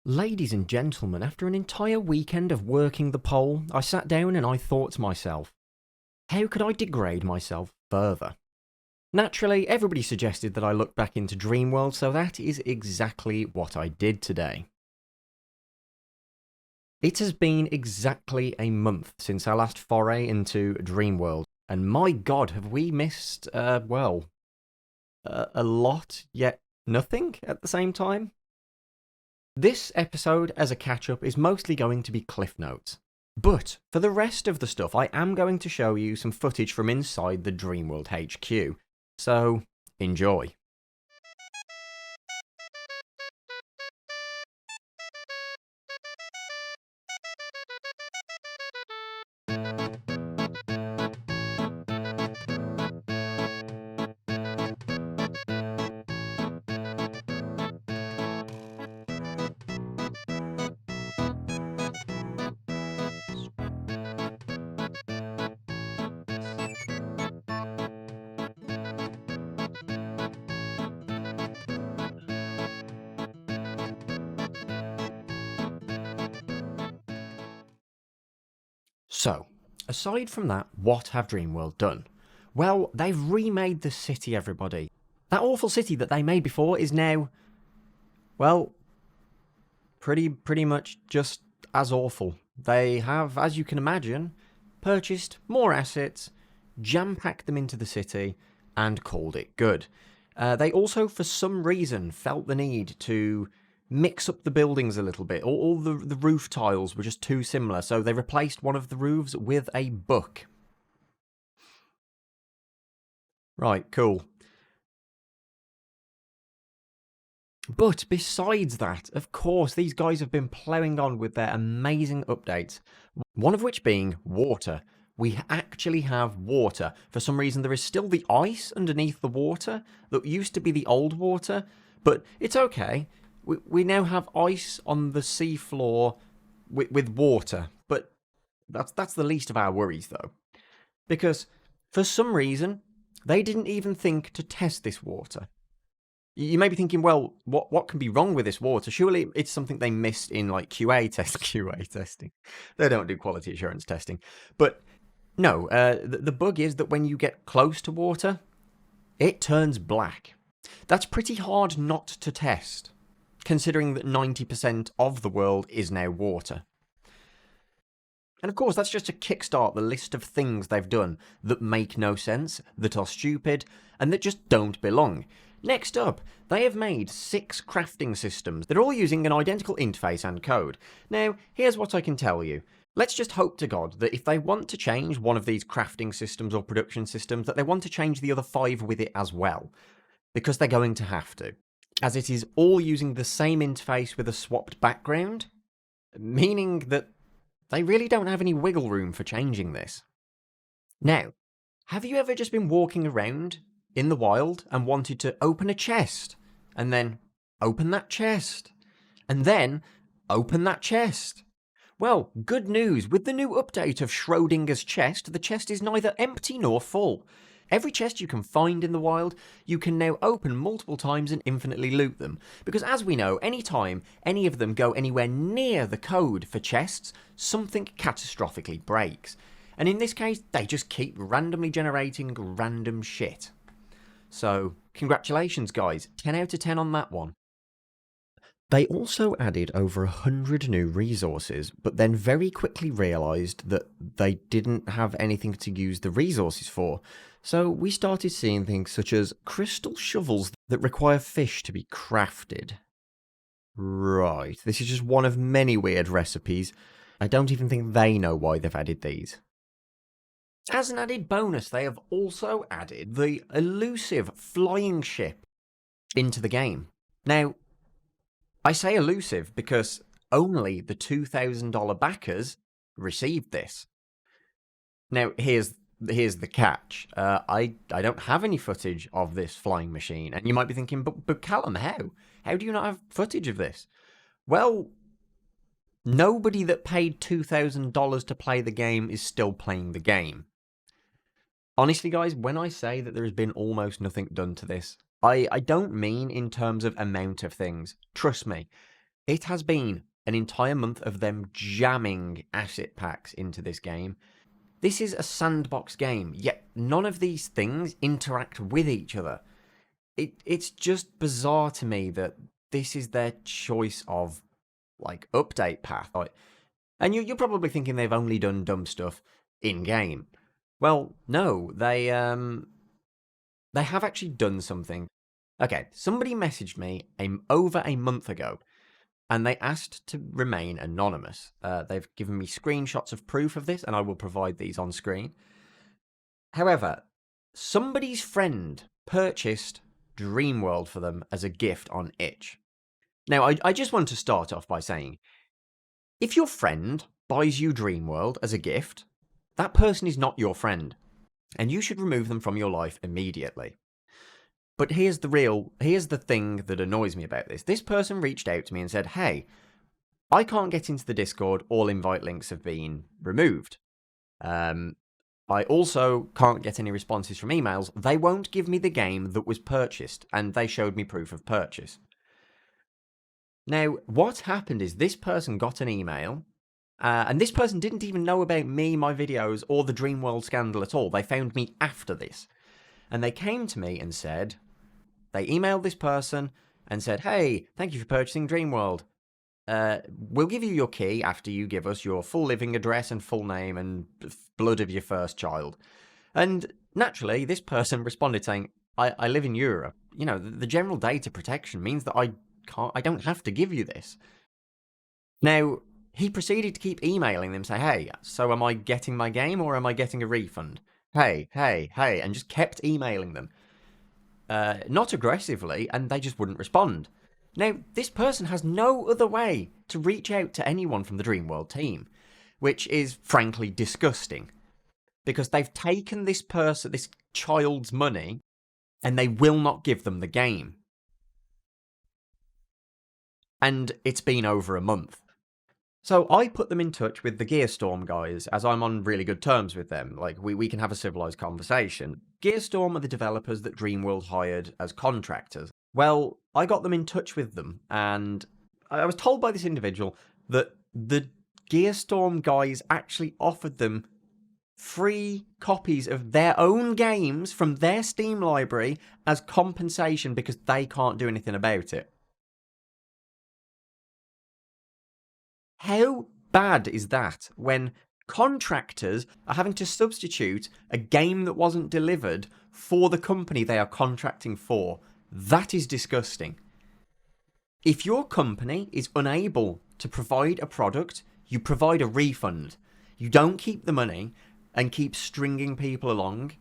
Ladies and gentlemen, after an entire weekend of working the pole, I sat down and I thought to myself, how could I degrade myself further? Naturally, everybody suggested that I look back into Dreamworld, so that is exactly what I did today. It has been exactly a month since our last foray into Dreamworld, and my god, have we missed, a lot, yet nothing at the same time? This episode, as a catch-up, is mostly going to be cliff notes. But for the rest of the stuff, I am going to show you some footage from inside the Dreamworld HQ. So, enjoy. So, aside from that, what have Dreamworld done? Well, they've remade the city, everybody. That awful city that they made before is now, well, pretty much just as awful. They have, as you can imagine, purchased more assets, jam-packed them into the city, and called it good. They also, for some reason, felt the need to mix up the buildings a little bit. All the roof tiles were just too similar, so they replaced one of the roofs with a book. Right, cool. But besides that, of course, these guys have been ploughing on with their amazing updates, one of which being water. We actually have water. For some reason, there is still the ice underneath the water that used to be the old water, but it's okay. We now have ice on the seafloor with water, but that's the least of our worries, though. Because, for some reason, they didn't even think to test this water. You may be thinking, well, what can be wrong with this water? Surely it's something they missed in, like, QA testing. They don't do quality assurance testing. But, no, the bug is that when you get close to water, it turns black. That's pretty hard not to test, considering that 90% of the world is now water. And of course, that's just to kickstart the list of things they've done that make no sense, that are stupid, and that just don't belong. Next up, they have made 6 crafting systems that are all using an identical interface and code. Now, here's what I can tell you. Let's just hope to God that if they want to change one of these crafting systems or production systems, that they want to change the other 5 with it as well. Because they're going to have to. As it is all using the same interface with a swapped background, meaning that they really don't have any wiggle room for changing this. Now, have you ever just been walking around in the wild and wanted to open a chest, and then open that chest, and then open that chest? Well, good news, with the new update of Schrodinger's chest, the chest is neither empty nor full. Every chest you can find in the wild, you can now open multiple times and infinitely loot them. Because as we know, any time any of them go anywhere near the code for chests, something catastrophically breaks. And in this case, they just keep randomly generating random shit. So, congratulations guys, 10 out of 10 on that one. They also added over 100 new resources, but then very quickly realised that they didn't have anything to use the resources for. So we started seeing things such as crystal shovels that require fish to be crafted. Right, this is just one of many weird recipes. I don't even think they know why they've added these. As an added bonus, they have also added the elusive flying ship into the game. Now, I say elusive because only the $2,000 backers received this. Now, here's the catch. I don't have any footage of this flying machine, and you might be thinking, but Callum, how? How do you not have footage of this? Well, nobody that paid $2,000 to play the game is still playing the game. Honestly, guys, when I say that there has been almost nothing done to this, I don't mean in terms of amount of things. Trust me, It has been an entire month of them jamming asset packs into this game. This is a sandbox game, yet none of these things interact with each other. It's just bizarre to me that this is their choice of, like, update path. And you're probably thinking they've only done dumb stuff in-game. Well, no, they have actually done something. Okay, somebody messaged me over a month ago, and they asked to remain anonymous. They've given me screenshots of proof of this, and I will provide these on screen. However, somebody's friend purchased Dreamworld for them as a gift on itch. Now, I just want to start off by saying, if your friend buys you Dreamworld as a gift, that person is not your friend, and you should remove them from your life immediately. But here's the thing that annoys me about this. This person reached out to me and said, hey, I can't get into the Discord, all invite links have been removed. I also can't get any responses from emails. They won't give me the game that was purchased, and they showed me proof of purchase. Now, what happened is this person got an email, and this person didn't even know about me, my videos, or the Dreamworld scandal at all. They found me after this. And they came to me and said, they emailed this person and said, hey, thank you for purchasing Dreamworld. We'll give you your key after you give us your full living address and full name and blood of your first child. And naturally, this person responded saying, I live in Europe. You know, the general data protection means that I don't have to give you this. Now, he proceeded to keep emailing them, say, hey, so am I getting my game or am I getting a refund? Hey, and just kept emailing them. Not aggressively, and they just wouldn't respond. Now, this person has no other way to reach out to anyone from the Dreamworld team, which is frankly disgusting. Because they've taken this child's money, and they will not give them the game. And it's been over a month. So I put them in touch with the Gearstorm guys, as I'm on really good terms with them. Like, we can have a civilized conversation. Gearstorm are the developers that Dreamworld hired as contractors. Well, I got them in touch with them, and I was told by this individual that the Gearstorm guys actually offered them free copies of their own games from their Steam library as compensation because they can't do anything about it. How bad is that when contractors are having to substitute a game that wasn't delivered for the company they are contracting for? That is disgusting. If your company is unable to provide a product, you provide a refund. You don't keep the money and keep stringing people along.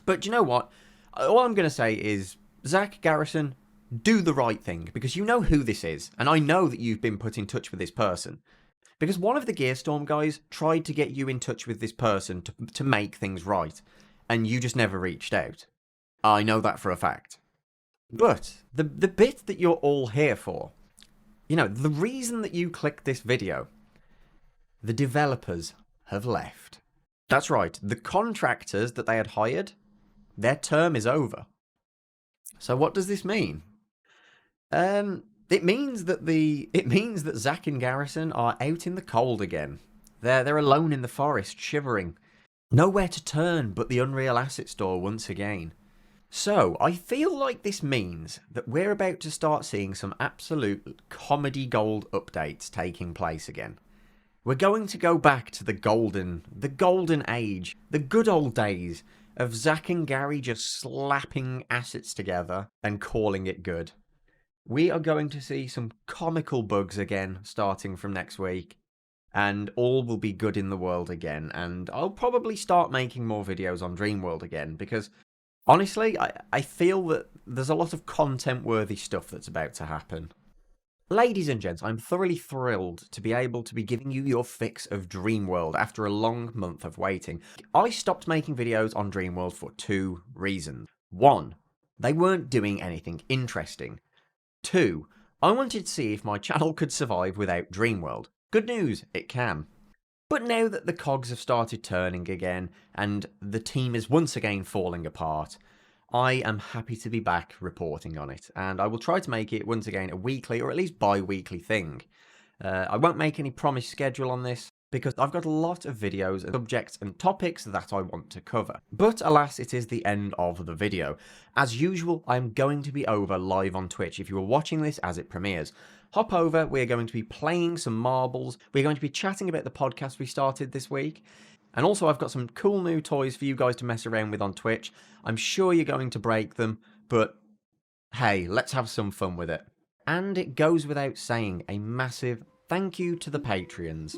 But you know what? All I'm going to say is, Zach Garrison, do the right thing, because you know who this is, and I know that you've been put in touch with this person. Because one of the Gearstorm guys tried to get you in touch with this person to make things right, and you just never reached out. I know that for a fact. But the bit that you're all here for, you know, the reason that you clicked this video, the developers have left. That's right, the contractors that they had hired, their term is over. So what does this mean? It means that Zach and Garrison are out in the cold again. They're alone in the forest, shivering. Nowhere to turn but the Unreal Asset Store once again. So, I feel like this means that we're about to start seeing some absolute comedy gold updates taking place again. We're going to go back to the golden age, the good old days of Zach and Gary just slapping assets together and calling it good. We are going to see some comical bugs again starting from next week, and all will be good in the world again, and I'll probably start making more videos on Dreamworld again, because honestly, I feel that there's a lot of content-worthy stuff that's about to happen. Ladies and gents, I'm thoroughly thrilled to be able to be giving you your fix of Dreamworld after a long month of waiting. I stopped making videos on Dreamworld for 2 reasons. 1, they weren't doing anything interesting. 2, I wanted to see if my channel could survive without Dreamworld. Good news, it can. But now that the cogs have started turning again, and the team is once again falling apart, I am happy to be back reporting on it, and I will try to make it once again a weekly or at least bi-weekly thing. I won't make any promised schedule on this, because I've got a lot of videos and subjects and topics that I want to cover. But alas, it is the end of the video. As usual, I'm going to be over live on Twitch if you are watching this as it premieres. Hop over, we're going to be playing some marbles, we're going to be chatting about the podcast we started this week, and also I've got some cool new toys for you guys to mess around with on Twitch. I'm sure you're going to break them, but hey, let's have some fun with it. And it goes without saying, a massive thank you to the Patreons.